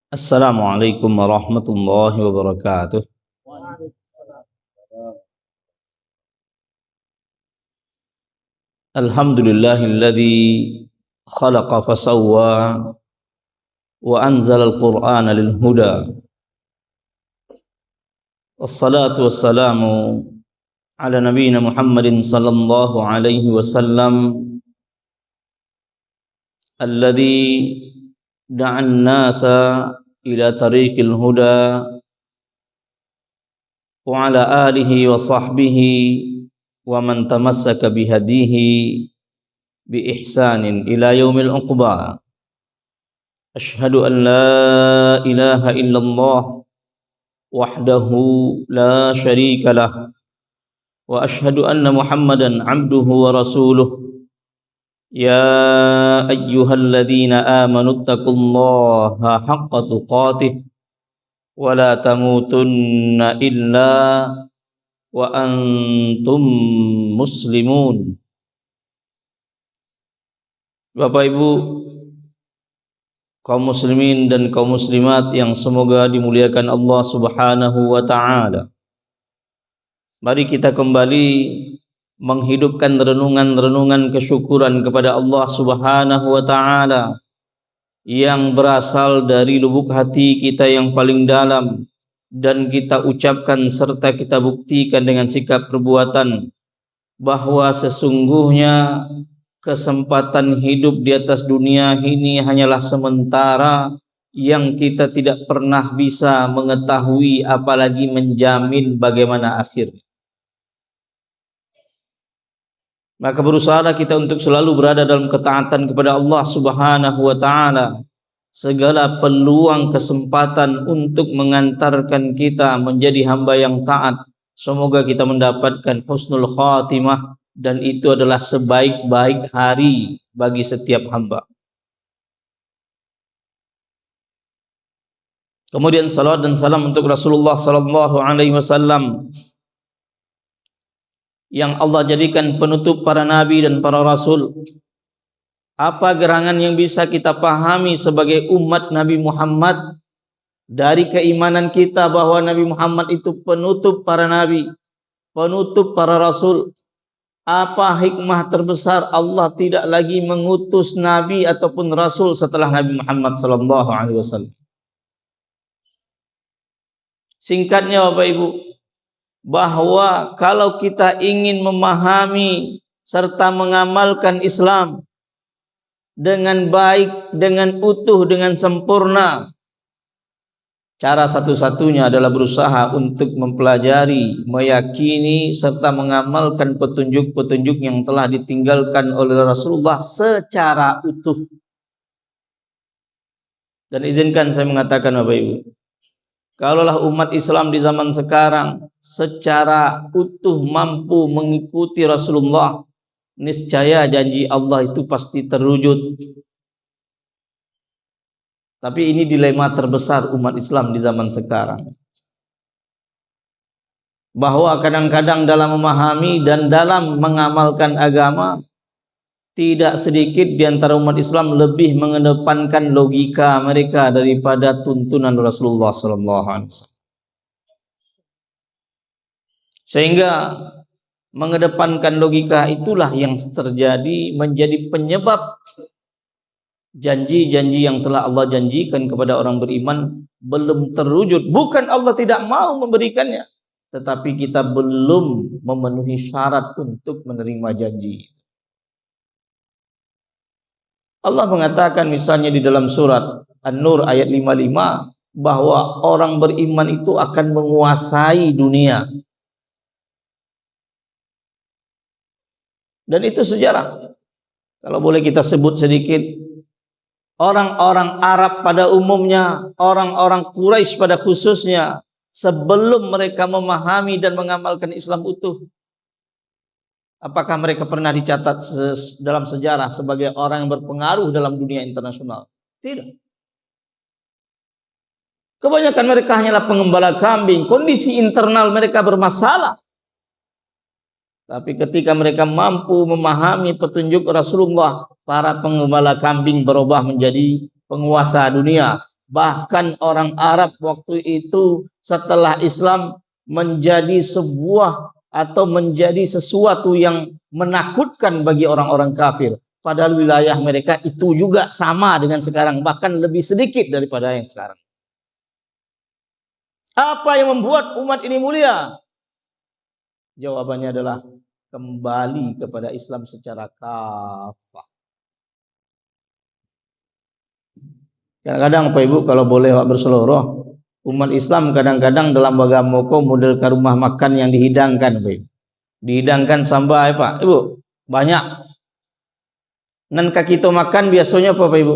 Assalamualaikum warahmatullahi wabarakatuh. Alhamdulillahilladzi khalaqa fasawwa wa anzala al-Qur'ana lil huda. Wassalatu wassalamu ala nabiyyina Muhammadin sallallahu alaihi wasallam alladzi da'a an-nasa ila tariqil huda wa ala alihi wa sahbihi wa man tamassaka bihadihi bi ihsanin ila yaumil uqba. Asyhadu an la ilaha illallah wahdahu la syarika lah wa asyhadu anna Muhammadan abduhu wa rasuluh. Ya ayyuhalladzina amanu taqullaha haqqa tuqatih wa la tamutunna illa wa antum muslimun. Bapak Ibu kaum muslimin dan kaum muslimat yang semoga dimuliakan Allah Subhanahu wa taala. Mari kita kembali menghidupkan renungan-renungan kesyukuran kepada Allah Subhanahu wa taala yang berasal dari lubuk hati kita yang paling dalam, dan kita ucapkan serta kita buktikan dengan sikap perbuatan bahwa sesungguhnya kesempatan hidup di atas dunia ini hanyalah sementara, yang kita tidak pernah bisa mengetahui apalagi menjamin bagaimana akhirnya. Maka berusahalah kita untuk selalu berada dalam ketaatan kepada Allah Subhanahu wa taala. Segala peluang kesempatan untuk mengantarkan kita menjadi hamba yang taat, semoga kita mendapatkan husnul khatimah, dan itu adalah sebaik-baik hari bagi setiap hamba. Kemudian salawat dan salam untuk Rasulullah sallallahu alaihi wasallam yang Allah jadikan penutup para nabi dan para rasul. Apa gerangan yang bisa kita pahami sebagai umat Nabi Muhammad dari keimanan kita bahwa Nabi Muhammad itu penutup para nabi, penutup para rasul? Apa hikmah terbesar Allah tidak lagi mengutus nabi ataupun rasul setelah Nabi Muhammad sallallahu alaihi wasallam? Singkatnya Bapak Ibu, bahwa kalau kita ingin memahami serta mengamalkan Islam dengan baik, dengan utuh, dengan sempurna, cara satu-satunya adalah berusaha untuk mempelajari, meyakini, serta mengamalkan petunjuk-petunjuk yang telah ditinggalkan oleh Rasulullah secara utuh. Dan izinkan saya mengatakan Bapak Ibu, kalaulah umat Islam di zaman sekarang secara utuh mampu mengikuti Rasulullah, niscaya janji Allah itu pasti terwujud. Tapi ini dilema terbesar umat Islam di zaman sekarang, bahwa kadang-kadang dalam memahami dan dalam mengamalkan agama, tidak sedikit di antara umat Islam lebih mengedepankan logika mereka daripada tuntunan Rasulullah SAW. Sehingga mengedepankan logika itulah yang terjadi menjadi penyebab janji-janji yang telah Allah janjikan kepada orang beriman belum terwujud. Bukan Allah tidak mau memberikannya, tetapi kita belum memenuhi syarat untuk menerima janji. Allah mengatakan misalnya di dalam surat An-Nur ayat 55 bahwa orang beriman itu akan menguasai dunia. Dan itu sejarah. Kalau boleh kita sebut sedikit, orang-orang Arab pada umumnya, orang-orang Quraisy pada khususnya, sebelum mereka memahami dan mengamalkan Islam utuh, apakah mereka pernah dicatat dalam sejarah sebagai orang yang berpengaruh dalam dunia internasional? Tidak. Kebanyakan mereka hanyalah pengembala kambing. Kondisi internal mereka bermasalah. Tapi ketika mereka mampu memahami petunjuk Rasulullah, para pengembala kambing berubah menjadi penguasa dunia. Bahkan orang Arab waktu itu setelah Islam menjadi sebuah atau menjadi sesuatu yang menakutkan bagi orang-orang kafir. Padahal wilayah mereka itu juga sama dengan sekarang, bahkan lebih sedikit daripada yang sekarang. Apa yang membuat umat ini mulia? Jawabannya adalah kembali kepada Islam secara kafah. Kadang-kadang Pak Ibu kalau boleh Pak berseluruh, umat Islam kadang-kadang dalam agama moko model ke rumah makan yang dihidangkan Pak Ibu. Dihidangkan sambal Pak Ibu, banyak. Nan kita makan biasanya apa Pak Ibu?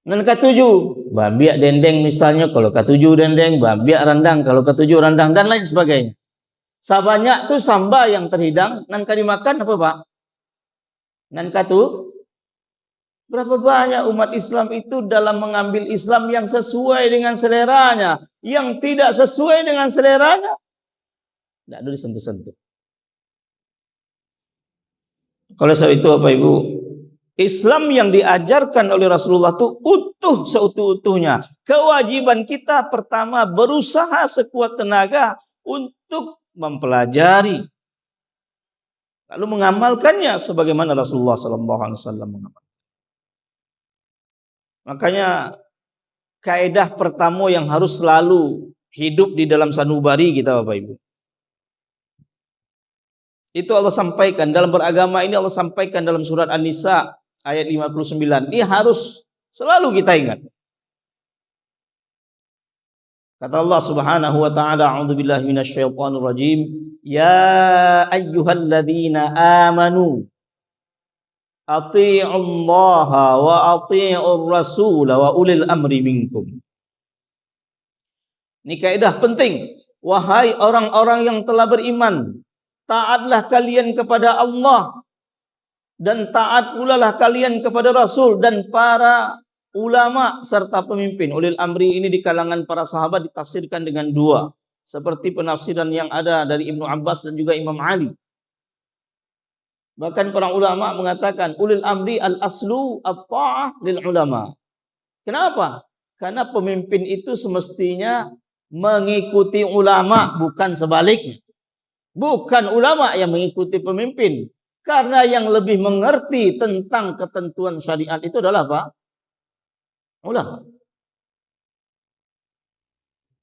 Nan ketujuh, bambiak dendeng misalnya, kalau ketujuh dendeng, bambiak rendang, kalau ketujuh rendang, dan lain sebagainya. Sebanyak tuh sambal yang terhidang, nan dimakan apa Pak? Nan katu. Berapa banyak umat Islam itu dalam mengambil Islam yang sesuai dengan seleranya, yang tidak sesuai dengan seleranya, tidak ada disentuh-sentuh. Kalau sebab itu Bapak Ibu, Islam yang diajarkan oleh Rasulullah itu utuh seutuh-utuhnya. Kewajiban kita pertama berusaha sekuat tenaga untuk mempelajari, lalu mengamalkannya sebagaimana Rasulullah SAW mengamalkan. Makanya kaidah pertama yang harus selalu hidup di dalam sanubari kita Bapak Ibu. Itu Allah sampaikan dalam beragama ini, Allah sampaikan dalam surat An-Nisa ayat 59. Ini harus selalu kita ingat. Kata Allah Subhanahu wa taala, a'udzubillahi minasyaitonir rajim, ya ayyuhalladzina amanu atii'ullaha wa atii'ur rasul wa ulil amri minkum. Ini kaidah penting. Wahai orang-orang yang telah beriman, taatlah kalian kepada Allah dan taat pula lah kalian kepada Rasul dan para ulama serta pemimpin. Ulil amri ini di kalangan para sahabat ditafsirkan dengan dua, seperti penafsiran yang ada dari Ibnu Abbas dan juga Imam Ali. Bahkan para ulama mengatakan ulil amri al-aslu at-ta'ah lil ulama. Kenapa? Karena pemimpin itu semestinya mengikuti ulama, bukan sebaliknya. Bukan ulama yang mengikuti pemimpin. Karena yang lebih mengerti tentang ketentuan syariat itu adalah apa? Ulama.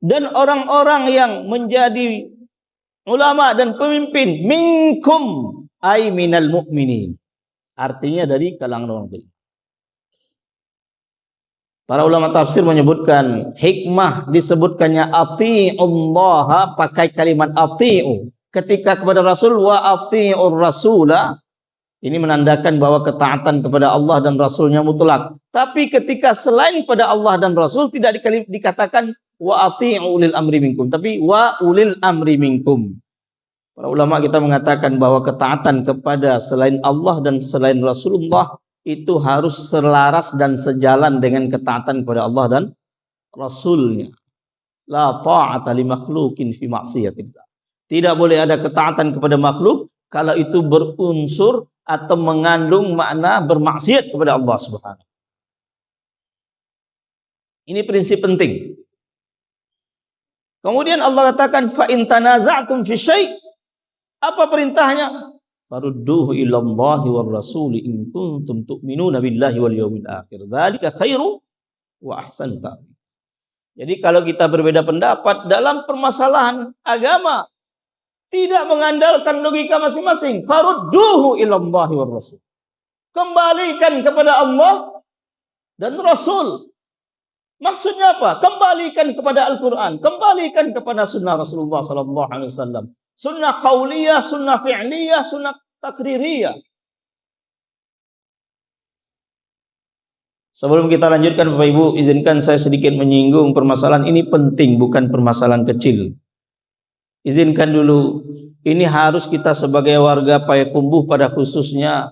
Dan orang-orang yang menjadi ulama dan pemimpin minkum ay minal mu'minin. Artinya dari kalangan orang beriman. Para ulama tafsir menyebutkan hikmah disebutkannya ati'ullaha pakai kalimat ati'u ketika kepada Rasul wa ati'ur rasula, ini menandakan bahwa ketaatan kepada Allah dan Rasulnya mutlak. Tapi ketika selain pada Allah dan Rasul tidak dikatakan wa ati'u ulil amri minkum, tapi wa ulil amri minkum. Para ulama kita mengatakan bahwa ketaatan kepada selain Allah dan selain Rasulullah itu harus selaras dan sejalan dengan ketaatan kepada Allah dan Rasulnya. La ta'ata li makhlukin fi ma'siyatillah. Tidak boleh ada ketaatan kepada makhluk kalau itu berunsur atau mengandung makna bermaksiat kepada Allah Subhanahu. Ini prinsip penting. Kemudian Allah katakan fa in tanaza'tum fi syai'. Apa perintahnya? Farudduhu ilallahi war rasul in kuntum tu'minuna billahi wal yawmil akhir. Dzalika khairu wa ahsanu ta'wil. Jadi kalau kita berbeda pendapat dalam permasalahan agama, tidak mengandalkan logika masing-masing. Farudduhu ilallahi war rasul. Kembalikan kepada Allah dan Rasul. Maksudnya apa? Kembalikan kepada Al-Quran, kembalikan kepada sunnah Rasulullah sallallahu alaihi wasallam. Sunnah qauliyah, sunnah fi'liyah, sunnah takririyah. Sebelum kita lanjutkan Bapak Ibu, izinkan saya sedikit menyinggung permasalahan ini penting, bukan permasalahan kecil. Izinkan dulu, ini harus kita sebagai warga Payakumbuh pada khususnya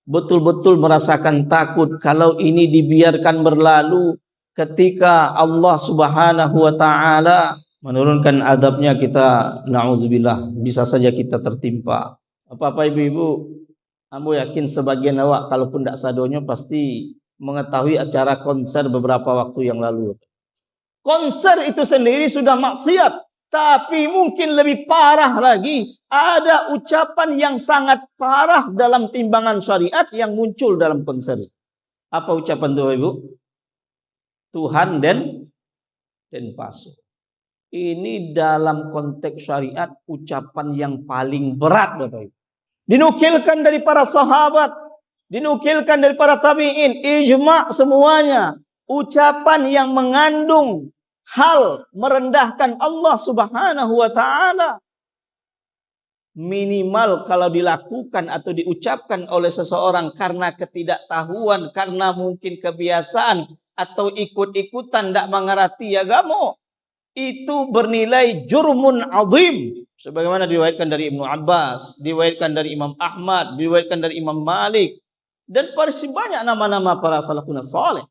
betul-betul merasakan takut kalau ini dibiarkan berlalu ketika Allah Subhanahu wa taala menurunkan adabnya, kita na'udzubillah bisa saja kita tertimpa. Bapak ibu-ibu, ambo yakin sebagian awak kalaupun tidak sadonyo pasti mengetahui acara konser beberapa waktu yang lalu. Konser itu sendiri sudah maksiat, tapi mungkin lebih parah lagi, ada ucapan yang sangat parah dalam timbangan syariat yang muncul dalam konser. Apa ucapan itu, Ibu? Tuhan dan palsu. Ini dalam konteks syariat ucapan yang paling berat, Bapak Ibu. Dinukilkan dari para sahabat, dinukilkan dari para tabi'in, ijma' semuanya. Ucapan yang mengandung hal merendahkan Allah Subhanahu wa taala. Minimal kalau dilakukan atau diucapkan oleh seseorang karena ketidaktahuan, karena mungkin kebiasaan atau ikut-ikutan tidak mengerti agama, itu bernilai jurmun azim. Sebagaimana diriwayatkan dari Ibnu Abbas, diriwayatkan dari Imam Ahmad, diriwayatkan dari Imam Malik, dan masih banyak nama-nama para salafun saleh.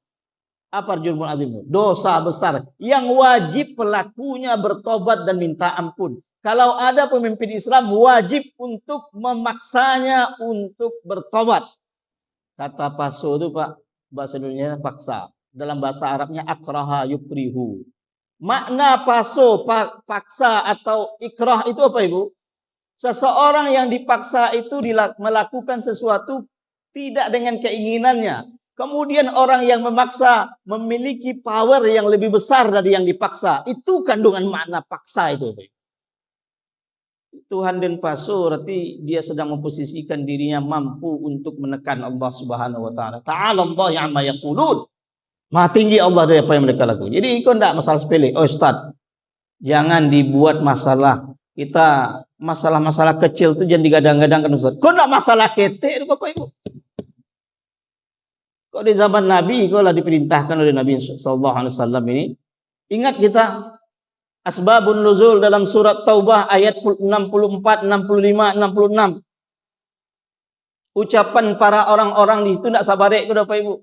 Apa jurmun azim? Dosa besar yang wajib pelakunya bertobat dan minta ampun. Kalau ada pemimpin Islam wajib untuk memaksanya untuk bertobat. Kata paso itu Pak, bahasa Indonesia paksa. Dalam bahasa Arabnya akraha yukrihu. Makna paso, paksa atau ikrah itu apa Ibu? Seseorang yang dipaksa itu melakukan sesuatu tidak dengan keinginannya. Kemudian orang yang memaksa memiliki power yang lebih besar dari yang dipaksa. Itu kandungan makna paksa itu. Tuhan dan pasu berarti dia sedang memposisikan dirinya mampu untuk menekan Allah Subhanahu wa taala. Ta'ala Allah amma yaqulun. Maha tinggi Allah dari apa yang mereka lakukan. Jadi itu tidak masalah sepele. Oh Ustaz, jangan dibuat masalah. Kita masalah-masalah kecil itu jangan digadang-gadangkan Ustaz. Kok tidak masalah kete Bapak Ibu? Kok di zaman Nabi kok lah diperintahkan oleh Nabi sallallahu alaihi wasallam ini? Ingat kita asbabun nuzul dalam surat Taubah ayat 64, 65, 66. Ucapan para orang-orang di situ tidak sabarek ke Bapak Ibu.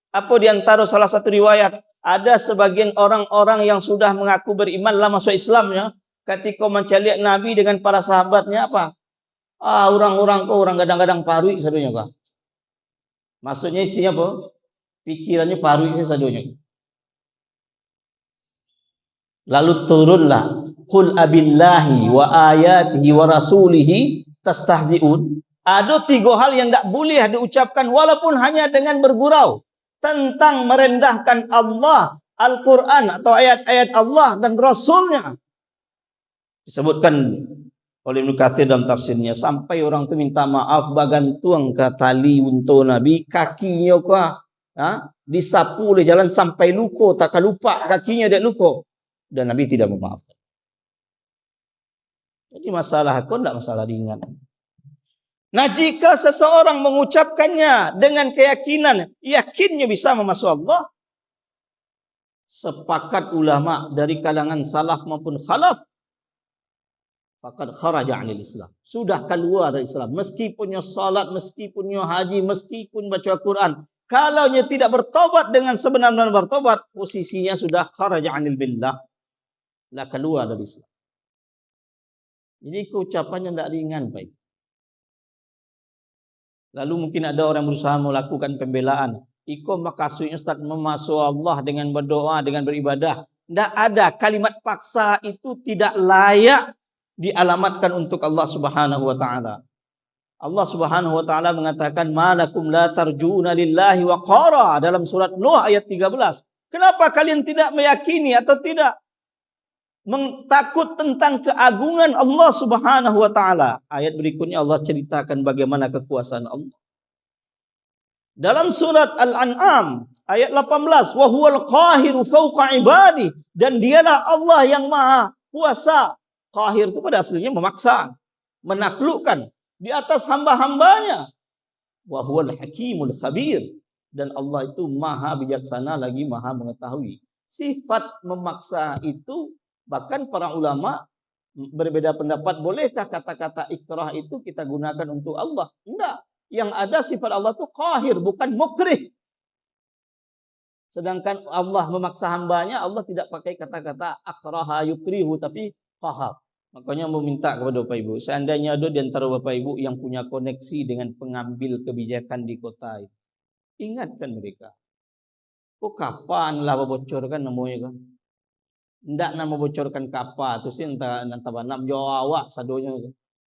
Apa di antara salah satu riwayat, ada sebagian orang-orang yang sudah mengaku beriman dalam masuk Islamnya, ketika mencari Nabi dengan para sahabatnya apa? Orang-orang kok orang gadang-gadang parui sadunya kok. Maksudnya isinya apa? Pikirannya parui sadunya. Lalu turunlah, qul abillahi wa ayatihi wa rasulihi tastahzi'un. Ada 3 hal yang tidak boleh diucapkan walaupun hanya dengan bergurau tentang merendahkan Allah, Al-Quran atau ayat-ayat Allah dan Rasulnya. Disebutkan oleh Ibnu Katsir dalam tafsirnya, sampai orang itu minta maaf bagantuang ke tali untuk Nabi, kakinya disapu oleh jalan sampai luka, tak lupa kakinya dia luka. Dan Nabi tidak memaafkan. Jadi masalah aku tidak masalah ringan. Nah jika seseorang mengucapkannya dengan keyakinan, yakinnya bisa memasuk Allah, sepakat ulama dari kalangan salaf maupun khalaf, faqad kharaja 'anil Islam. Sudah keluar dari Islam. Meskipun salat, meskipun haji, meskipun baca Quran, kalau dia tidak bertobat dengan sebenar-benar bertobat, posisinya sudah kharaja 'anil billah. Lah keluar dari Islam. Jadi ucapannya tidak ringan, baik. Lalu mungkin ada orang berusaha melakukan pembelaan. Iko makasih Ustaz memasuk Allah dengan berdoa, dengan beribadah. Tidak ada, kalimat paksa itu tidak layak dialamatkan untuk Allah Subhanahu wa taala. Allah Subhanahu wa taala mengatakan malakum la tarjuna lillahi waqara dalam surat Nuh ayat 13. Kenapa kalian tidak meyakini atau tidak takut tentang keagungan Allah Subhanahu wa taala? Ayat berikutnya Allah ceritakan bagaimana kekuasaan Allah. Dalam surat Al-An'am ayat 18, wa huwal qahiru fawqa ibadi, dan dialah Allah yang maha kuasa. Qahir itu pada aslinya memaksa, menaklukkan di atas hamba-hambanya. Wa huwal hakimul khabir, dan Allah itu maha bijaksana lagi maha mengetahui. Sifat memaksa itu bahkan para ulama berbeda pendapat, bolehkah kata-kata ikrah itu kita gunakan untuk Allah? Enggak. Yang ada sifat Allah itu qahir, bukan mukrih. Sedangkan Allah memaksa hambanya, Allah tidak pakai kata-kata akraha yukrihu, tapi qahar. Makanya meminta kepada Bapak Ibu, seandainya ada di antara Bapak Ibu yang punya koneksi dengan pengambil kebijakan di kota ini, ingatkan mereka. Kok kapan lah bocorkan namanya kan? Ndak nama bocorkan kapa tu sih entah nak jawab sadonya.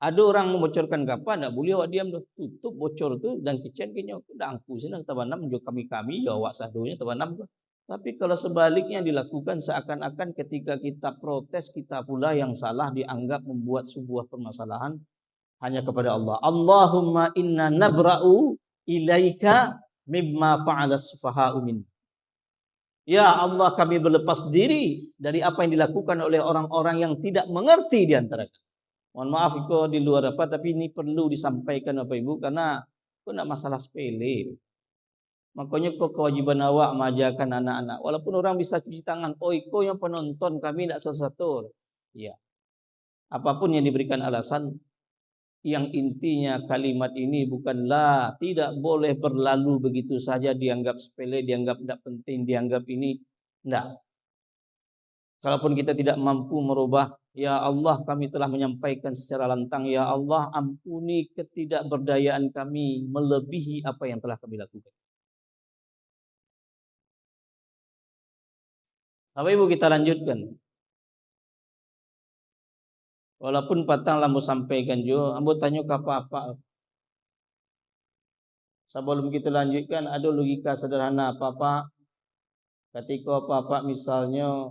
Ada orang membocorkan kapa ndak boleh awak diam tu. Tutup bocor tu dan kecen kenyo dangku sini tabanam jo kami jawab sadonya tabanam tu. Tapi kalau sebaliknya dilakukan seakan-akan ketika kita protes kita pula yang salah dianggap membuat sebuah permasalahan hanya kepada Allah. Allahumma inna nabra'u ilaika mimma fa'alas sufaha'u min. Ya Allah, kami berlepas diri dari apa yang dilakukan oleh orang-orang yang tidak mengerti di antara kami. Mohon maaf kalau di luar apa, tapi ini perlu disampaikan Bapak Ibu karena itu tidak masalah sepele. Makanya kau kewajiban awak mengajarkan anak-anak. Walaupun orang bisa cuci tangan, oh iko yang penonton kami tidak sesuatu. Ya, apapun yang diberikan alasan, yang intinya kalimat ini bukanlah tidak boleh berlalu begitu saja dianggap sepele, dianggap tidak penting, dianggap ini tidak. Kalaupun kita tidak mampu merubah, ya Allah kami telah menyampaikan secara lantang, ya Allah ampuni ketidakberdayaan kami melebihi apa yang telah kami lakukan. Bapak Ibu kita lanjutkan. Walaupun patang lambu sampaikan juga, ambo tanya ke apa-apa. Sebelum kita lanjutkan, ada logika sederhana apa-apa. Ketika apa-apa misalnya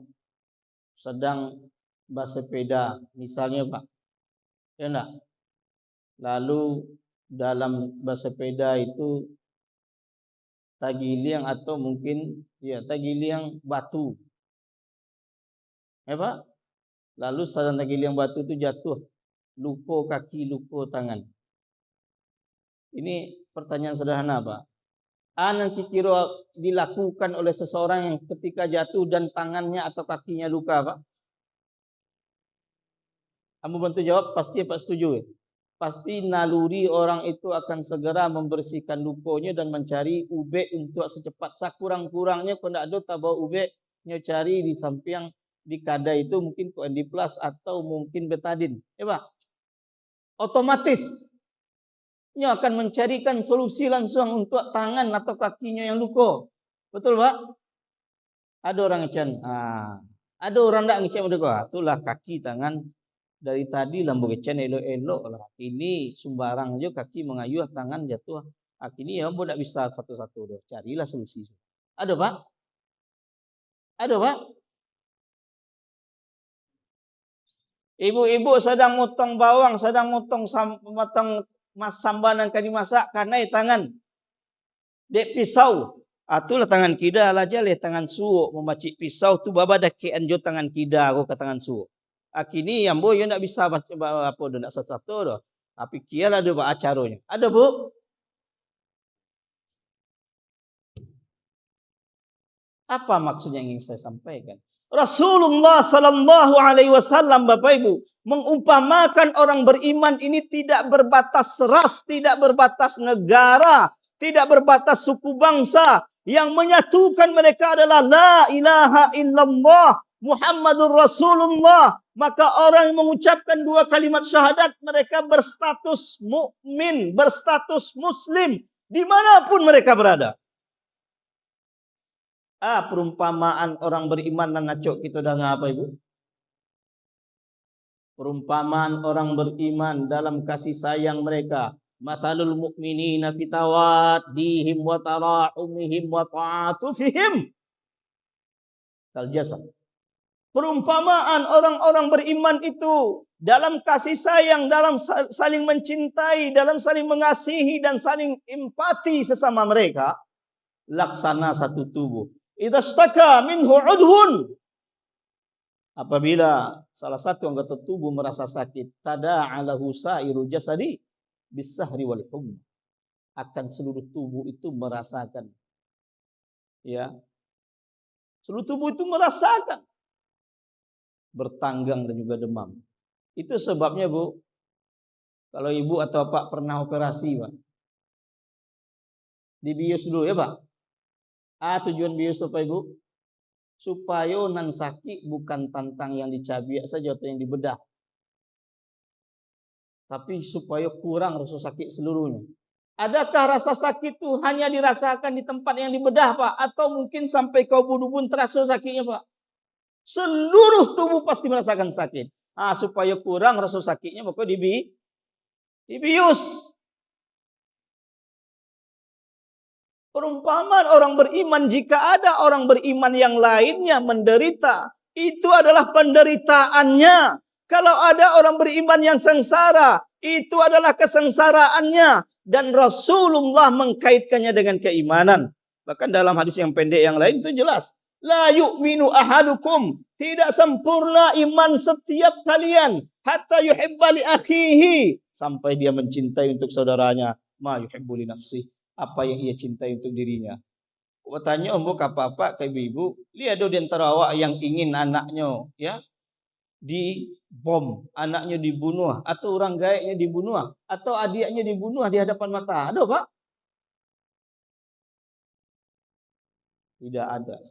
sedang bersepeda, misalnya Pak, ya enggak? Lalu dalam bersepeda itu tagiliang atau mungkin ya tagiliang batu, ya Pak? Lalu sedang tagiliang batu itu jatuh, luka kaki, luka tangan. Ini pertanyaan sederhana Pak. Anak kira dilakukan oleh seseorang yang ketika jatuh dan tangannya atau kakinya luka Pak? Kamu bantu jawab, pasti Pak setuju. Pasti naluri orang itu akan segera membersihkan lukanya dan mencari ubek untuk secepat kurang-kurangnya kalau tidak ada tabau ubeknya cari di samping di kada itu mungkin di plus atau mungkin betadin. Ya Pak? Otomatis nya akan mencarikan solusi langsung untuk tangan atau kakinya yang luka. Betul Pak? Ada orang ngecen. Ada orang tak ngecen mereka. Itulah kaki tangan dari tadi lambu ngecen elok-elok lah. Ini sembarang aja kaki mengayuh tangan jatuh. Ini ya tidak bisa satu-satu. Carilah solusi. Ada Pak? Ada Pak? Ibu-ibu sedang motong bawang, sedang motong sambanan kan dimasak karena tangan dek pisau. Itulah tangan kida lah jale tangan suuk memacik pisau tu baba dakian jo tangan kida ko ke tangan suuk. Akini yang boy ndak bisa baca apa dah ndak satu-satu dah. Tapi kialah ada buat acaranya. Ada Bu? Apa maksudnya yang ingin saya sampaikan? Rasulullah sallallahu alaihi wasallam Bapak Ibu mengumpamakan orang beriman ini tidak berbatas ras, tidak berbatas negara, tidak berbatas suku bangsa. Yang menyatukan mereka adalah la ilaha illallah Muhammadur Rasulullah. Maka orang yang mengucapkan dua kalimat syahadat mereka berstatus mukmin, berstatus muslim dimanapun mereka berada. Perumpamaan orang beriman dan nacok kita dengan apa Ibu? Perumpamaan orang beriman dalam kasih sayang mereka. Mathalul mu'minina fi tawaddihim wa tarahumihim wa ta'atufihim kal jasad. Perumpamaan orang-orang beriman itu dalam kasih sayang, dalam saling mencintai, dalam saling mengasihi dan saling empati sesama mereka laksana satu tubuh. Idza staka minhu udhun, apabila salah satu anggota tubuh merasa sakit, tada'alahu sa'iru jasadi bisahri wal humma, akan seluruh tubuh itu merasakan. Ya. Seluruh tubuh itu merasakan bertanggang dan juga demam. Itu sebabnya Bu, kalau Ibu atau Pak pernah operasi Pak, dibius dulu ya Pak. Tujuan bius apa Ibu? Supaya nan sakit bukan tantang yang dicabiak saja atau yang dibedah, tapi supaya kurang rasa sakit seluruhnya. Adakah rasa sakit itu hanya dirasakan di tempat yang dibedah, Pak? Atau mungkin sampai ke ubun-ubun terasa sakitnya, Pak? Seluruh tubuh pasti merasakan sakit. Supaya kurang rasa sakitnya, maka dibius. Perumpamaan orang beriman, jika ada orang beriman yang lainnya menderita, itu adalah penderitaannya. Kalau ada orang beriman yang sengsara, itu adalah kesengsaraannya. Dan Rasulullah mengkaitkannya dengan keimanan. Bahkan dalam hadis yang pendek yang lain itu jelas. La yu'minu ahadukum. Tidak sempurna iman setiap kalian. Hatta yuhibba li akhihi. Sampai dia mencintai untuk saudaranya. Ma yuhibbu li nafsih. Apa yang ia cintai untuk dirinya. Tanya apa-apa ke ibu-ibu. Lihat di antara awak yang ingin anaknya ya dibom, anaknya dibunuh, atau orang gaibnya dibunuh, atau adiknya dibunuh di hadapan mata. Ada, Pak? Tidak ada.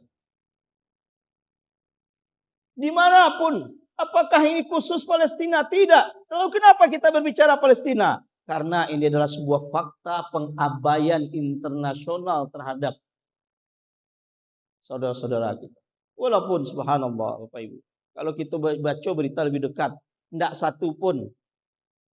Dimanapun. Apakah ini khusus Palestina? Tidak. Lalu kenapa kita berbicara Palestina? Karena ini adalah sebuah fakta pengabaian internasional terhadap saudara-saudara kita. Walaupun subhanallah Bapak Ibu, kalau kita baca berita lebih dekat, tidak satu pun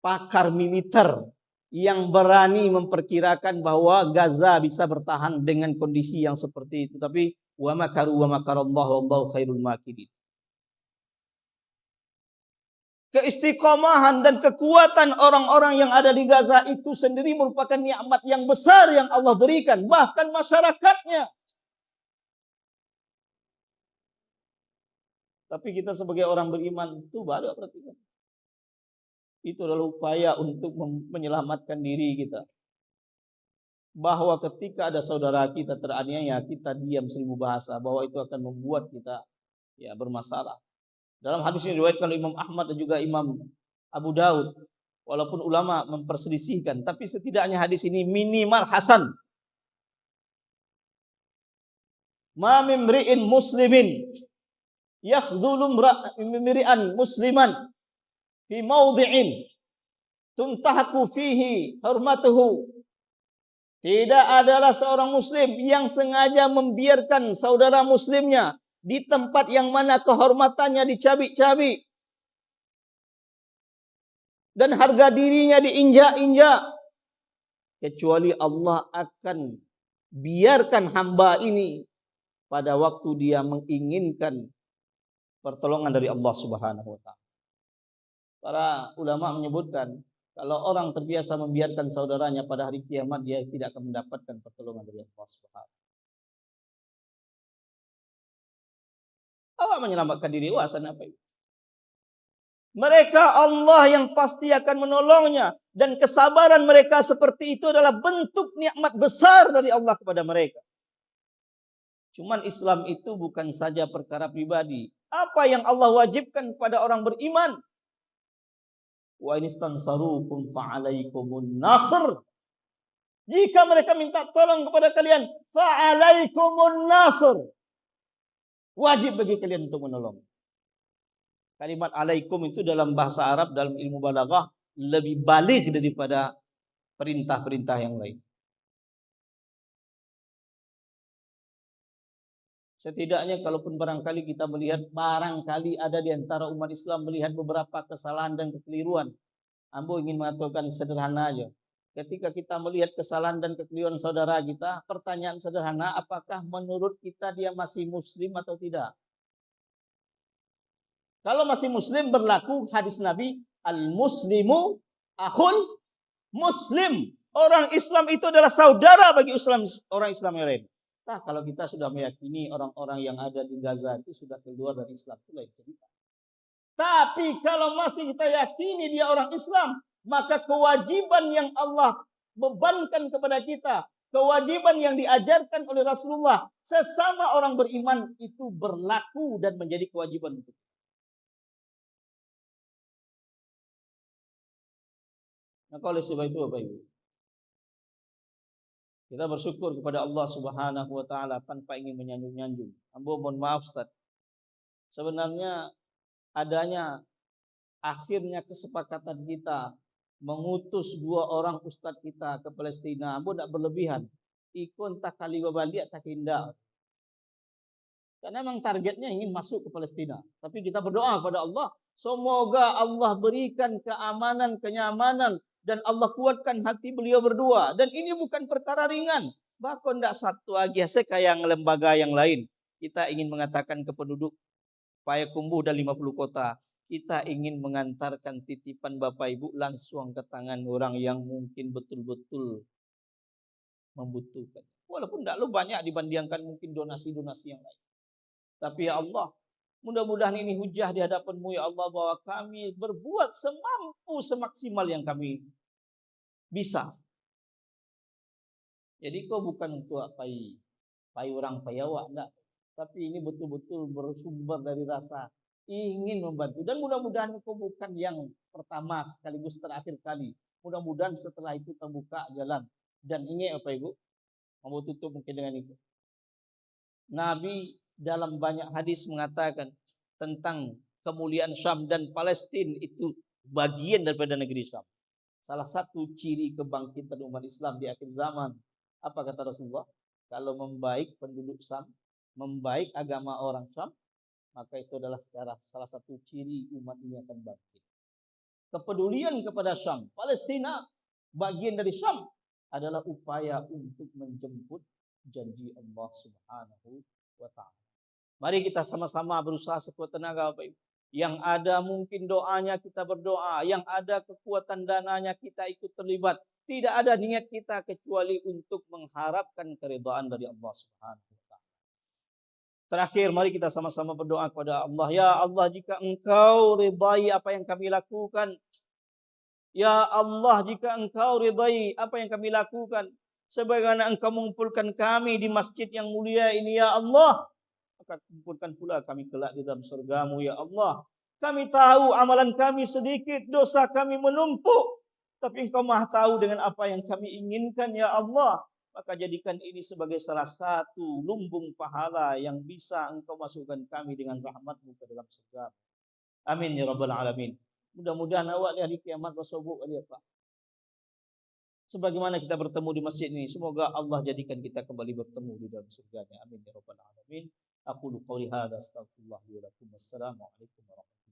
pakar militer yang berani memperkirakan bahwa Gaza bisa bertahan dengan kondisi yang seperti itu. Tapi wa makaru wa makarallahu wallahu khairul makirin. Keistiqomahan dan kekuatan orang-orang yang ada di Gaza itu sendiri merupakan nikmat yang besar yang Allah berikan. Bahkan masyarakatnya. Tapi kita sebagai orang beriman itu baru perhatikan. Itu adalah upaya untuk menyelamatkan diri kita. Bahwa ketika ada saudara kita teraniaya, kita diam seribu bahasa. Bahwa itu akan membuat kita ya bermasalah. Dalam hadis ini diriwayatkan oleh Imam Ahmad dan juga Imam Abu Daud. Walaupun ulama memperselisihkan, tapi setidaknya hadis ini minimal hasan. Ma mimri'in muslimin yakhdhulu mimri'an musliman fi mawdi'in tuntahaku fihi hurmatuhu. Tidak adalah seorang muslim yang sengaja membiarkan saudara muslimnya di tempat yang mana kehormatannya dicabik-cabik dan harga dirinya diinjak-injak, kecuali Allah akan biarkan hamba ini pada waktu dia menginginkan pertolongan dari Allah Subhanahu wa taala. Para ulama menyebutkan, kalau orang terbiasa membiarkan saudaranya pada hari kiamat, dia tidak akan mendapatkan pertolongan dari Allah Subhanahu. Allah menyelamatkan diri, wasan apa itu? Mereka Allah yang pasti akan menolongnya. Dan kesabaran mereka seperti itu adalah bentuk nikmat besar dari Allah kepada mereka. Cuman Islam itu bukan saja perkara pribadi. Apa yang Allah wajibkan kepada orang beriman? Wa inistansarukum fa'alaikumun nasr. Jika mereka minta tolong kepada kalian, fa'alaikumun nasr. Wajib bagi kalian untuk menolong. Kalimat alaikum itu dalam bahasa Arab, dalam ilmu balaghah, lebih balik daripada perintah-perintah yang lain. Setidaknya kalaupun barangkali kita melihat, barangkali ada di antara umat Islam melihat beberapa kesalahan dan kekeliruan. Ambo ingin mengatakan sederhana aja. Ketika kita melihat kesalahan dan kekeliruan saudara kita, pertanyaan sederhana, apakah menurut kita dia masih muslim atau tidak? Kalau masih muslim, berlaku hadis Nabi, al-muslimu akhul muslim. Orang Islam itu adalah saudara bagi orang Islam yang lain. Nah, kalau kita sudah meyakini orang-orang yang ada di Gaza itu sudah keluar dari Islam, itu lain cerita. Tapi kalau masih kita yakini dia orang Islam, maka kewajiban yang Allah bebankan kepada kita, kewajiban yang diajarkan oleh Rasulullah sesama orang beriman itu berlaku dan menjadi kewajiban untuk kita. Maka oleh sebab itu Bapak Ibu, kita bersyukur kepada Allah Subhanahu wa taala tanpa ingin menyanjung-nyanjung. Ambo mohon maaf Ustaz. Sebenarnya adanya akhirnya kesepakatan kita mengutus 2 orang ustaz kita ke Palestina, pun tak berlebihan. Ikon tak kali babaliak tak indah. Karena memang targetnya ingin masuk ke Palestina. Tapi kita berdoa kepada Allah, semoga Allah berikan keamanan, kenyamanan, dan Allah kuatkan hati beliau berdua. Dan ini bukan perkara ringan. Bahkan tidak satu lagi sekaya lembaga yang lain. Kita ingin mengatakan ke penduduk Payakumbuh dan 50 kota, kita ingin mengantarkan titipan Bapak Ibu langsung ke tangan orang yang mungkin betul-betul membutuhkan. Walaupun tidak banyak dibandingkan mungkin donasi-donasi yang lain. Tapi ya Allah, mudah-mudahan ini hujah di hadapan-Mu ya Allah, bahwa kami berbuat semampu semaksimal yang kami bisa. Jadi kau bukan untuk pai orang pai awak, enggak. Tapi ini betul-betul bersumber dari rasa ingin membantu. Dan mudah-mudahan kau bukan yang pertama sekaligus terakhir kali. Mudah-mudahan setelah itu terbuka jalan. Dan ingat apa Ibu? Mau tutup mungkin dengan itu. Nabi dalam banyak hadis mengatakan tentang kemuliaan Syam dan Palestina itu bagian daripada negeri Syam. Salah satu ciri kebangkitan umat Islam di akhir zaman. Apa kata Rasulullah? Kalau membaik penduduk Syam, membaik agama orang Syam, maka itu adalah salah satu ciri umat ini akan bangkit. Kepedulian kepada Syam, Palestina, bagian dari Syam, adalah upaya untuk menjemput janji Allah Subhanahu wa ta'ala. Mari kita sama-sama berusaha sekuat tenaga Bapak Ibu. Yang ada mungkin doanya kita berdoa, yang ada kekuatan dananya kita ikut terlibat. Tidak ada niat kita kecuali untuk mengharapkan keridhaan dari Allah Subhanahu wa ta'ala. Terakhir, mari kita sama-sama berdoa kepada Allah. Ya Allah, jika Engkau ridai apa yang kami lakukan, ya Allah, jika Engkau ridai apa yang kami lakukan, sebagaimana Engkau mengumpulkan kami di masjid yang mulia ini, ya Allah, maka kumpulkan pula kami kelak di dalam surga-Mu, ya Allah. Kami tahu amalan kami sedikit, dosa kami menumpuk, tapi Engkau Maha tahu dengan apa yang kami inginkan, ya Allah. Maka jadikan ini sebagai salah satu lumbung pahala yang bisa Engkau masukkan kami dengan rahmat-Mu ke dalam surga. Amin ya rabbal alamin. Mudah-mudahan awak di hari kiamat bersobok kali apa. Sebagaimana kita bertemu di masjid ini, semoga Allah jadikan kita kembali bertemu di dalam surga-Nya. Amin ya rabbal alamin. Aku qouli hadza astaghfirullah li wa lakum. Wassalamualaikum warahmatullahi wabarakatuh.